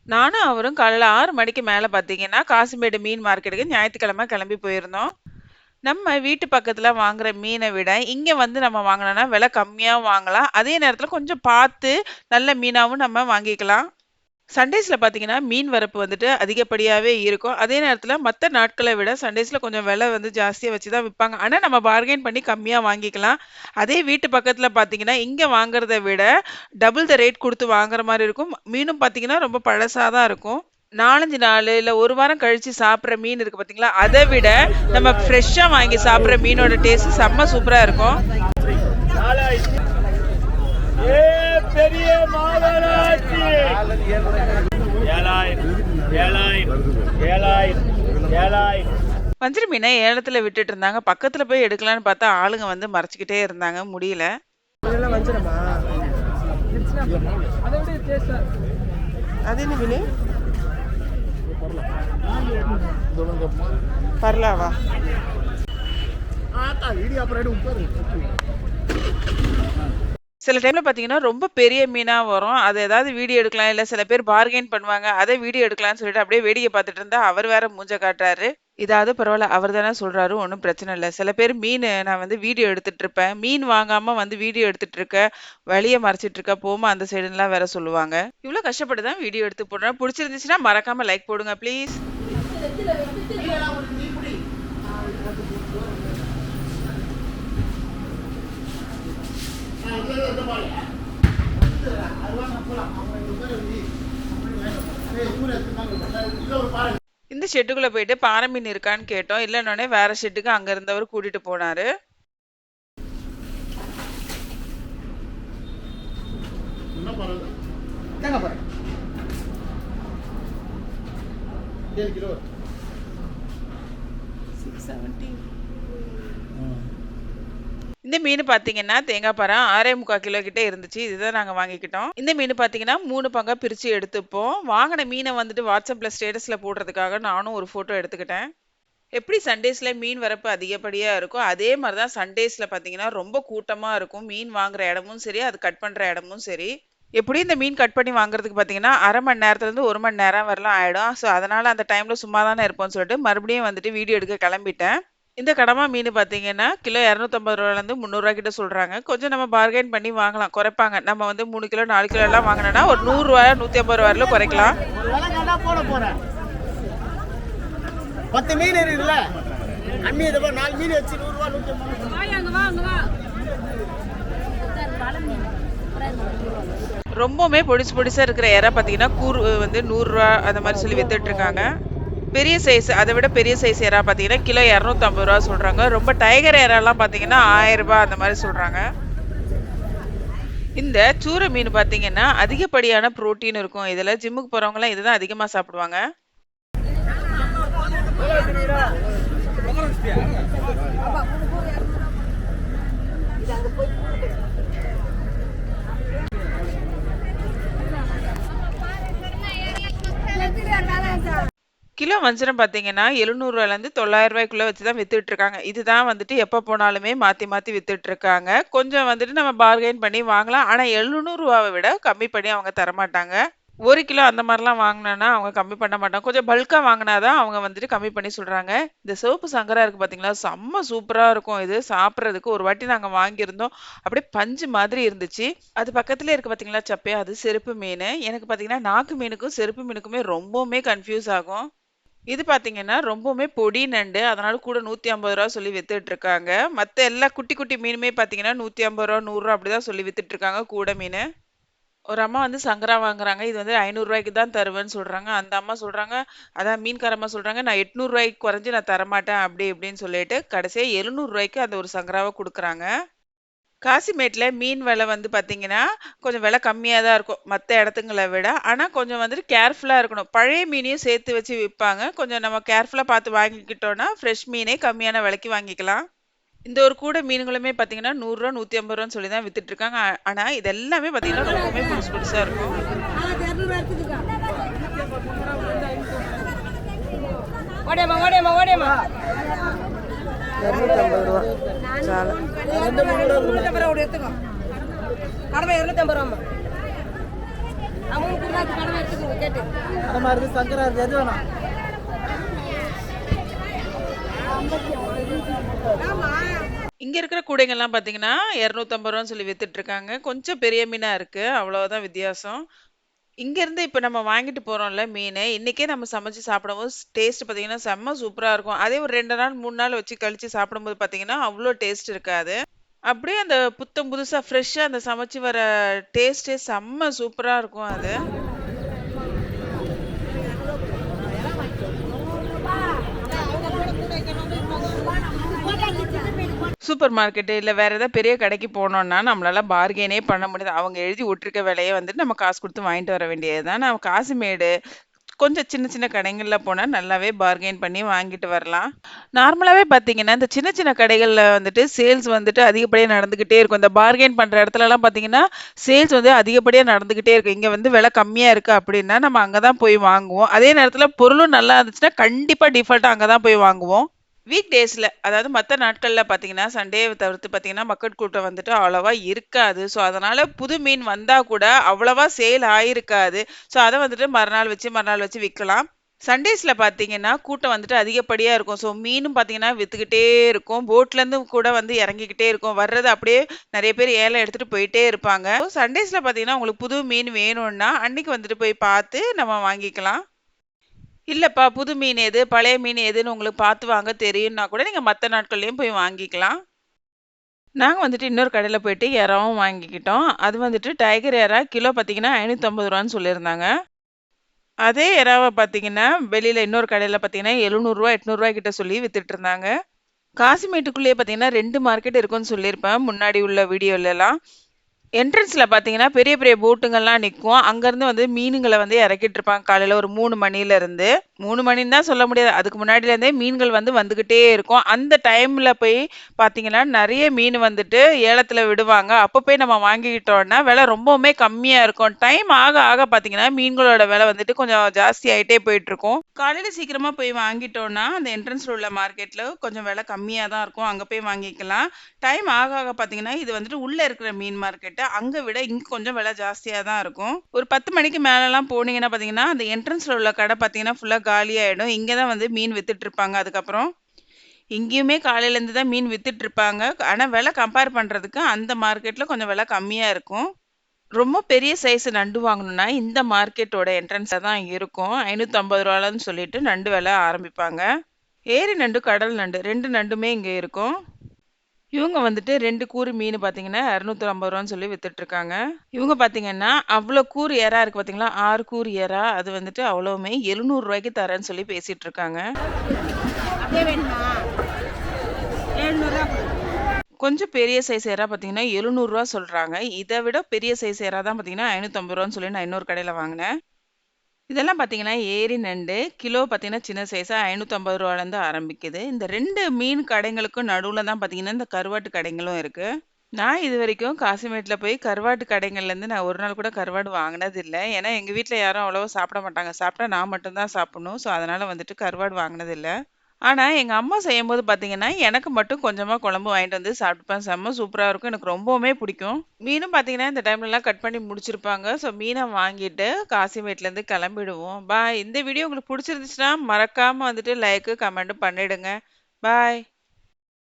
நானும் அவரும் காலையில 6 மணிக்கு மேல பார்த்தீங்கன்னா, காசிமேடு மீன் மார்க்கெட்டுக்கு ஞாயித்துக்கிழமை கிளம்பி போயிருந்தோம். நம்ம வீட்டு பக்கத்துல வாங்குற மீன விட, இங்க வந்து நம்ம வாங்குனோம்னா விலை கம்மியாவும் வாங்கலாம். அதே நேரத்துல கொஞ்சம் பார்த்து நல்ல மீனாவும் நம்ம வாங்கிக்கலாம். சண்டேஸ்ல பார்த்தீங்கன்னா, மீன் வரப்பு வந்துட்டு அதிகப்படியாவே இருக்கும். அதே நேரத்துல மத்த நாட்கள விட சண்டேஸ்ல கொஞ்சம் விலை வந்து ஜாஸ்தியா வச்சு தான் விப்பாங்க. ஆனா நம்ம பார்கெயின் பண்ணி கம்மியா வாங்கிக்கலாம். அதே வீட்டு பக்கத்துல பார்த்தீங்கன்னா, இங்க வாங்குறத விட டபுள் த ரேட் குடுத்து வாங்குற மாரி இருக்கும். மீனும் பார்த்தீங்கன்னா, ரொம்ப பழசா தான் இருக்கும். 4, 5 நாளு இல்ல 1 வாரம் கழிச்சு சாப்பிடுற மீன் இருக்கு பார்த்தீங்களா? அத விட நம்ம ஃப்ரெஷ்ஷா வாங்கி சாப்பிடுற மீனோட டேஸ்ட் செம்ம சூப்பரா இருக்கும். பெரிய மாநகராட்சி 7000 வஞ்சிர மீனை ஏலத்துல விட்டுட்டு இருந்தாங்க. பக்கத்துல போய் எடுக்கலான்னு பார்த்தா ஆளுங்க வந்து மறைச்சுக்கிட்டே இருந்தாங்க. முடியல. அது என்ன மீன்? பரலாவா? சில டைம்ல பார்த்தீங்கன்னா, ரொம்ப பெரிய மீனா வரும். அது ஏதாவது வீடியோ எடுக்கலாம். இல்ல சில பேர் பார்கெயின் பண்ணுவாங்க. அத வீடியோ எடுக்கலான்னு சொல்லிட்டு அப்படியே வேடிக்கை பார்த்துட்டு இருந்தா, அவர் வேற மூஞ்ச காட்டுறாரு. இதாவது பரவால்ல. அவர் தானே சொல்றாரு. ஒண்ணும் பிரச்சனை இல்ல. சில பேர் மீனு நான் வந்து வீடியோ எடுத்துட்டு இருப்பேன். மீன் வாங்காம வந்து வீடியோ எடுத்துட்டு இருக்க, வழிய மறைச்சிட்டு இருக்க, போம்மா அந்த சைடுன்னுலாம் வேற சொல்லுவாங்க. இவ்ளோ கஷ்டப்பட்டு தான் வீடியோ எடுத்து போடுறேன். புடிச்சிருந்துச்சுன்னா மறக்காம லைக் போடுங்க ப்ளீஸ். இந்த ஷெட்டுக்குள்ள போயிட்டு பாறை மீன் இருக்கான்னு கேட்டோம். இல்லன்னோனே வேற ஷெட்டுக்கு அங்க இருந்தவர் கூட்டிட்டு போனாரு. இந்த மீன் பார்த்தீங்கன்னா, தேங்காய் பாறை 6.25 கிலோ கிட்ட இருந்துச்சு. இதுதான் நாங்க வாங்கிக்கிட்டோம். இந்த மீன் பார்த்தீங்கன்னா, 3 பங்கா பிரிச்சு எடுத்துப்போம். வாங்குன மீன வந்துட்டு WhatsAppல ஸ்டேட்டஸ்ல போடுறதுக்காக நானும் ஒரு ஃபோட்டோ எடுத்துக்கிட்டேன். எப்படி சண்டேஸ்ல மீன் வரப்பு அதிகப்படியா இருக்கோ, அதே மாரி தான் சண்டேஸ்ல பார்த்தீங்கன்னா, ரொம்ப கூட்டமா இருக்கும். மீன் வாங்குற இடமும் சரி, அது கட் பண்ற இடமும் சரி. எப்படியும் இந்த மீன் கட் பண்ணி வாங்குறதுக்கு பார்த்தீங்கன்னா, 1/2 மணி நேரத்துலருந்து 1 மணி நேரம் வரலாம் ஆயிடும். ஸோ, அதனால அந்த டைம்ல சும்மா தானே இருப்போம்னு சொல்லிட்டு, மறுபடியும் வந்துட்டு வீடியோ எடுக்க கிளம்பிட்டேன். இந்த கடமா மீன் பார்த்தீங்கன்னா, கிலோ ரூ. 250லேருந்து ரூ. 300 கிட்ட சொல்றாங்க. கொஞ்சம் நம்ம பார்கெயின் பண்ணி வாங்கலாம். குறைப்பாங்க. நம்ம வந்து 3 கிலோ, 4 கிலோலாம் வாங்குனோம்னா, ஒரு ரூ. 100 ரூ. 150 வரையில குறைக்கலாம். 10 மீன் இருக்குல்ல, அம்மி இதை 4 மீன் வச்சு 100 ரூபா 150. ரொம்பவுமே பொடிசு பொடிசா இருக்கிற எறா பார்த்தீங்கன்னா, கூறு வந்து ரூ. 100 அந்த மாரி சொல்லி வித்துட்டு இருக்காங்க. பெரிய சைஸ் அத விட பெரிய சைஸ் எறா பார்த்தீங்கன்னா, கிலோ ரூ. 250 சொல்றாங்க. ரொம்ப டைகர் எறாலாம் பார்த்தீங்கன்னா, ரூ. 1000 அந்த மாரி சொல்றாங்க. இந்த சூர மீன் பார்த்தீங்கன்னா, அதிகப்படியான புரோட்டீன் இருக்கும். இதுல ஜிம்முக்கு போறவங்கலாம் இதுதான் அதிகமா சாப்பிடுவாங்க. கிலோ வஞ்சரம் பார்த்தீங்கன்னா, ரூ. 700லேருந்து ரூ. 900க்குள்ள வச்சு தான் வித்துட்டு இருக்காங்க. இதுதான் வந்துட்டு எப்ப போனாலுமே மாத்தி மாத்தி வித்துட்டு இருக்காங்க. கொஞ்சம் வந்துட்டு நம்ம பார்கெயின் பண்ணி வாங்கலாம். ஆனா ரூ. 700 விட கம்மி பண்ணி அவங்க தரமாட்டாங்க. 1 கிலோ அந்த மாரிலாம் வாங்குனோம்னா, அவங்க கம்மி பண்ண மாட்டாங்க. கொஞ்சம் பல்க்கா வாங்குனா தான் அவங்க வந்துட்டு கம்மி பண்ணி சொல்றாங்க. இந்த சிவப்பு சங்கரா இருக்கு பார்த்தீங்களா, செம்ம சூப்பரா இருக்கும் இது சாப்பிடுறதுக்கு. ஒரு வாட்டி நாங்க வாங்கியிருந்தோம். அப்படியே பஞ்சு மாதிரி இருந்துச்சு. அது பக்கத்திலேயே இருக்கு பார்த்தீங்களா சப்பையா, அது செருப்பு மீனு. எனக்கு பார்த்தீங்கன்னா, நாக்கு மீனுக்கும், செருப்பு மீனுக்குமே ரொம்பவுமே கன்ஃப்யூஸ் ஆகும். இது பார்த்தீங்கன்னா, ரொம்பவுமே பொடி நண்டு. அதனால கூட ரூ. 150 சொல்லி வித்துட்டு இருக்காங்க. மத்த எல்லா குட்டி குட்டி மீனுமே பார்த்தீங்கன்னா, ரூ. 150 ரூ. 100 அப்படிதான் சொல்லி வித்துட்டு இருக்காங்க கூட மீனு. ஒரு அம்மா வந்து சங்கரா வாங்குறாங்க. இது வந்து ரூ. 500 தான் தருவேன்னு சொல்றாங்க. அந்த அம்மா சொல்றாங்க, அதான் மீன்கார அம்மா சொல்றாங்க, "நான் ரூ. 800 குறைஞ்சு நான் தரமாட்டேன்." அப்படி இப்படின்னு சொல்லிட்டு, கடைசியா ரூ. 700 அந்த ஒரு சங்கராவ குடுக்குறாங்க. காசிமேட்ல மீன் விலை வந்து பார்த்தீங்கன்னா, கொஞ்சம் விலை கம்மியா தான் இருக்கும். மத்த இடத்துங்கள விட. ஆனா கொஞ்சம் வந்துட்டு கேர்ஃபுல்லா இருக்கணும். பழைய மீனையும் சேர்த்து வச்சு விப்பாங்க. கொஞ்சம் நம்ம கேர்ஃபுல்லா பார்த்து வாங்கிக்கிட்டோம்னா, ஃப்ரெஷ் மீனே கம்மியான விலைக்கு வாங்கிக்கலாம். இந்த ஒரு கூடை மீன்களுமே பார்த்தீங்கன்னா ரூ. 100 150 சொல்லி தான் வித்துட்டு இருக்காங்க. ஆனா இது எல்லாமே பார்த்தீங்கன்னா ரொம்பவுமே புதுசு புதுசா இருக்கும். ஓடேமா ஓடேமா ஓடேமா 250 ரூபா. சாலை. 250 ரூபா எடுத்துக்கோ. கடமை 250 ரூபா. அமௌண்ட் கடமை எடுத்துக்கோங்க கேட்டு. கடமை இருக்கு, சங்கரா இருக்கு, எது வேணும்? இங்க இருக்கிற கூடைங்கள்லாம் பார்த்தீங்கன்னா ரூ. 250 சொல்லி வித்துட்டு இருக்காங்க. கொஞ்சம் பெரிய மீனா இருக்கு. அவ்வளவுதான் வித்தியாசம். இங்க இருந்து இப்ப நம்ம வாங்கிட்டு போறோம்ல மீனு, இன்னைக்கே நம்ம சமைச்சு சாப்பிடும்போது டேஸ்ட் பார்த்தீங்கன்னா செம்ம சூப்பரா இருக்கும். அதே ஒரு 2 நாள் 3 நாள் வச்சு கழிச்சு சாப்பிடும்போது பார்த்தீங்கன்னா அவ்ளோ டேஸ்ட் இருக்காது. அப்படியே அந்த புத்தம் புதுசா ஃப்ரெஷ்ஷா அந்த சமைச்சு வர டேஸ்ட்டே செம்ம சூப்பரா இருக்கும் அது. சூப்பர் மார்க்கெட் இல்ல வேற ஏதாவது பெரிய கடைக்கு போனோம்னா, நம்மளால பார்கெயினே பண்ண முடியாது. அவங்க எழுதி விட்டுருக்க விலைய வந்துட்டு நம்ம காசு குடுத்து வாங்கிட்டு வர வேண்டியது தான். நம்ம காசிமேடு, கொஞ்சம் சின்ன சின்ன கடைகள்ல போனா நல்லாவே பார்கெயின் பண்ணி வாங்கிட்டு வரலாம். நார்மலாவே பார்த்தீங்கன்னா, இந்த சின்ன சின்ன கடைகள்ல வந்துட்டு சேல்ஸ் வந்துட்டு அதிகப்படியா நடந்துகிட்டே இருக்கும். இந்த பார்கெயின் பண்ற இடத்துலலாம் பார்த்தீங்கன்னா, சேல்ஸ் வந்து அதிகப்படியா நடந்துகிட்டே இருக்கும். இங்க வந்து விலை கம்மியா இருக்கு அப்படின்னா, நம்ம அங்க தான் போய் வாங்குவோம். அதே நேரத்துல பொருளும் நல்லா இருந்துச்சுன்னா, கண்டிப்பா டிஃபால்ட்டா அங்க தான் போய் வாங்குவோம். வீக் டேஸ்ல அதாவது மத்த நாட்கள்ல பார்த்தீங்கன்னா, சண்டேவ தவிர்த்து பார்த்தீங்கன்னா, மக்கள் கூட்டம் வந்துட்டு அவ்வளவா இருக்காது. ஸோ, அதனால புது மீன் வந்தா கூட அவ்வளவா சேல் ஆயிருக்காது. ஸோ, அத வந்துட்டு மறுநாள் வச்சு விக்கலாம். சண்டேஸ்ல பார்த்தீங்கன்னா, கூட்டம் வந்துட்டு அதிகப்படியா இருக்கும். ஸோ, மீனும் பார்த்தீங்கன்னா வித்துக்கிட்டே இருக்கும். போட்லேருந்து கூட வந்து இறங்கிக்கிட்டே இருக்கும். வர்றது அப்படியே நெறைய பேர் ஏலம் எடுத்துட்டு போயிட்டே இருப்பாங்க. சண்டேஸ்ல பார்த்தீங்கன்னா, உங்களுக்கு புது மீன் வேணும்னா, அன்னைக்கு வந்துட்டு போய் பார்த்து நம்ம வாங்கிக்கலாம். இல்லப்பா, புது மீன் எது, பழைய மீன் எதுன்னு உங்களுக்கு பார்த்து வாங்க தெரியும்னா கூட, நீங்க மத்த நாட்கள்லயும் போய் வாங்கிக்கலாம். நாங்க வந்துட்டு இன்னொரு கடையில போயிட்டு எறாவும் வாங்கிக்கிட்டோம். அது வந்துட்டு டைகர் எறா கிலோ பார்த்தீங்கன்னா, ரூ. 550 சொல்லியிருந்தாங்க. அதே எறாவ பார்த்தீங்கன்னா, வெளியில இன்னொரு கடையில பார்த்தீங்கன்னா, ரூ. 700 800 கிட்ட சொல்லி வித்துட்டு இருந்தாங்க. காசிமேட்டுக்குள்ளேயே பார்த்தீங்கன்னா 2 மார்க்கெட் இருக்குன்னு சொல்லியிருப்பேன், முன்னாடி உள்ள வீடியோலலாம். என்ட்ரன்ஸ்ல பார்த்தீங்கன்னா, பெரிய பெரிய போட்டுங்கள்லாம் நிக்கும். அங்கருந்து வந்து மீனுங்கள வந்து இறக்கிட்டு இருப்பாங்க. காலையில ஒரு 3 மணில இருந்து. 3 மணின்னு தான் சொல்ல முடியாது. அதுக்கு முன்னாடில இருந்தே மீன்கள் வந்து வந்துகிட்டே இருக்கும். அந்த டைம்ல போய் பார்த்தீங்கன்னா, நெறைய மீன் வந்துட்டு ஏலத்துல விடுவாங்க. அப்ப போய் நம்ம வாங்கிக்கிட்டோம்னா, விலை ரொம்பவுமே கம்மியா இருக்கும். டைம் ஆக ஆக பார்த்தீங்கன்னா, மீன்களோட விலை வந்துட்டு கொஞ்சம் ஜாஸ்தி ஆயிட்டே போயிட்டுருக்கும். காலையில சீக்கிரமா போய் வாங்கிட்டோம்னா, அந்த என்ட்ரன்ஸ்ல உள்ள மார்க்கெட்ல கொஞ்சம் விலை கம்மியா தான் இருக்கும். அங்க போய் வாங்கிக்கலாம். டைம் ஆக ஆக பார்த்தீங்கன்னா, இது வந்துட்டு உள்ள இருக்கிற மீன் மார்க்கெட். அங்க விட இங்க கொஞ்சம் விலை ஜாஸ்தியா தான் இருக்கும். ஒரு 10 மணிக்கு மேலலாம் போனீங்கன்னா பார்த்தீங்கன்னா, அந்த என்ட்ரன்ஸ்ல உள்ள கடை பார்த்தீங்கன்னா, ஃபுல்லா காலியாயிடும். இங்க தான் வந்து மீன் வித்துட்டு இருப்பாங்க அதுக்கப்புறம். இங்கேயுமே காலையில இருந்து தான் மீன் வித்துட்டு இருப்பாங்க. ஆனா விலை கம்பேர் பண்றதுக்கு அந்த மார்க்கெட்ல கொஞ்சம் விலை கம்மியா இருக்கும். ரொம்ப பெரிய சைஸ் நண்டு வாங்கணும்னா, இந்த மார்க்கெட்டோட என்ட்ரன்ஸ்ல தான் இருக்கும். ரூ. 550 சொல்லிட்டு நண்டு விலை ஆரம்பிப்பாங்க. ஏரி நண்டு, கடல் நண்டு 2 நண்டுமே இங்க இருக்கும். இவங்க வந்துட்டு 2 கூறு மீன் பார்த்தீங்கன்னா, ரூ. 250 சொல்லி வித்துட்டு இருக்காங்க. இவங்க பார்த்தீங்கன்னா, அவ்ளோ கூறு எறா இருக்கு பார்த்தீங்களா? 6 கூறு எறா அது வந்துட்டு அவ்வளவுமே ரூ. 700 தரேன்னு சொல்லி பேசிட்டு இருக்காங்க. அப்படியே வேணுமா 700 ரூபா. கொஞ்சம் பெரிய சைஸ் எறா பார்த்தீங்கன்னா, ரூ. 700 சொல்றாங்க. இத விட பெரிய சைஸ் எறா தான் பார்த்தீங்கன்னா, ரூ. 550 சொல்லி நான் இன்னொரு கடையில வாங்குனேன். இதெல்லாம் பார்த்தீங்கன்னா, ஏரி நண்டு கிலோ பார்த்தீங்கன்னா, சின்ன சைஸா ரூ. 550 ஆரம்பிக்குது. இந்த 2 மீன் கடைங்களுக்கும் நடுவுல தான் பார்த்தீங்கன்னா, இந்த கருவாட்டு கடைங்களும் இருக்கு. நான் இதுவரைக்கும் காசிமேட்ல போய் கருவாட்டு கடைங்கள்லேருந்து நான் ஒரு நாள் கூட கருவாடு வாங்குனது இல்ல. ஏன்னா, எங்க வீட்ல யாரும் அவ்வளவா சாப்பிட மாட்டாங்க. சாப்பிட்டா நான் மட்டும் தான் சாப்பிடணும். ஸோ, அதனால வந்துட்டு கருவாடு வாங்குனது இல்ல. ஆனா, எங்க அம்மா செய்யும்போது பார்த்தீங்கன்னா, எனக்கு மட்டும் கொஞ்சமா குழம்பு வாங்கிட்டு வந்து சாப்பிட்டுப்பேன். செம்ம சூப்பரா இருக்கும். எனக்கு ரொம்பவுமே பிடிக்கும். மீனும் பார்த்தீங்கன்னா, இந்த டைம்லலாம் கட் பண்ணி முடிச்சிருப்பாங்க. ஸோ, மீன வாங்கிட்டு காசிமேட்லேருந்து கிளம்பிடுவோம். பாய். இந்த வீடியோ உங்களுக்கு பிடிச்சிருந்துச்சுன்னா, மறக்காம வந்துட்டு லைக், கமெண்ட் பண்ணிடுங்க. பாய்.